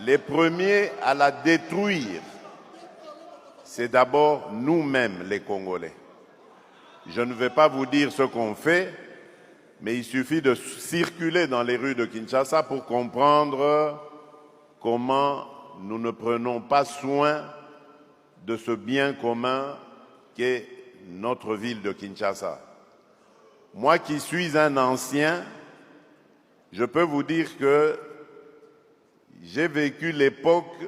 les premiers à la détruire, c'est d'abord nous-mêmes les Congolais. Je ne vais pas vous dire ce qu'on fait, mais il suffit de circuler dans les rues de Kinshasa pour comprendre comment nous ne prenons pas soin de ce bien commun qu'est notre ville de Kinshasa. Moi qui suis un ancien, je peux vous dire que j'ai vécu l'époque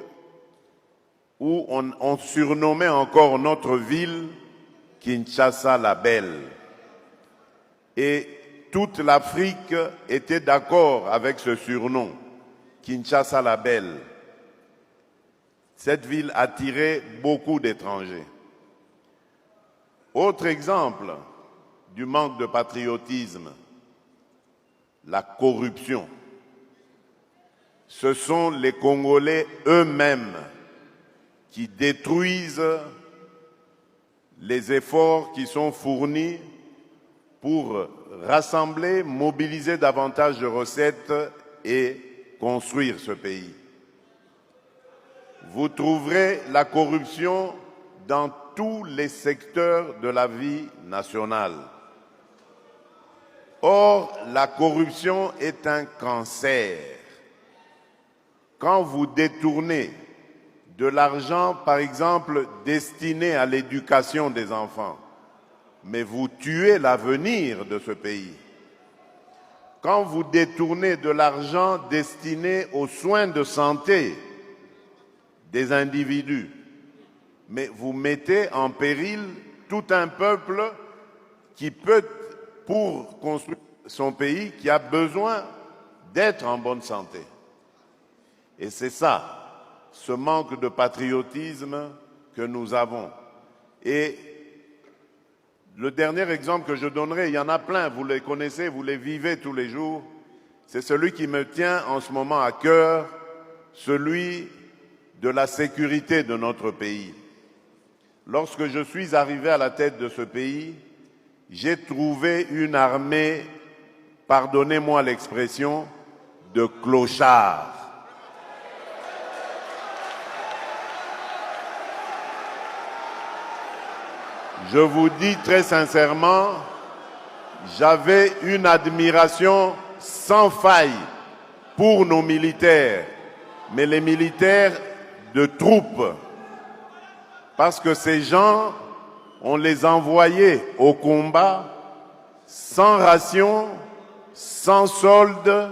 où on surnommait encore notre ville Kinshasa la Belle. Et toute l'Afrique était d'accord avec ce surnom, Kinshasa la Belle. Cette ville attirait beaucoup d'étrangers. Autre exemple du manque de patriotisme, la corruption. Ce sont les Congolais eux-mêmes qui détruisent les efforts qui sont fournis pour rassembler, mobiliser davantage de recettes et construire ce pays. Vous trouverez la corruption dans tous les secteurs de la vie nationale. Or, la corruption est un cancer. Quand vous détournez de l'argent, par exemple, destiné à l'éducation des enfants, mais vous tuez l'avenir de ce pays. Quand vous détournez de l'argent destiné aux soins de santé des individus, mais vous mettez en péril tout un peuple qui peut, pour construire son pays, qui a besoin d'être en bonne santé. Et c'est ça, ce manque de patriotisme que nous avons. Et le dernier exemple que je donnerai, il y en a plein, vous les connaissez, vous les vivez tous les jours, c'est celui qui me tient en ce moment à cœur, celui de la sécurité de notre pays. Lorsque je suis arrivé à la tête de ce pays, j'ai trouvé une armée, pardonnez-moi l'expression, de clochards. Je vous dis très sincèrement, j'avais une admiration sans faille pour nos militaires, mais les militaires de troupes, parce que ces gens, on les envoyait au combat sans ration, sans solde,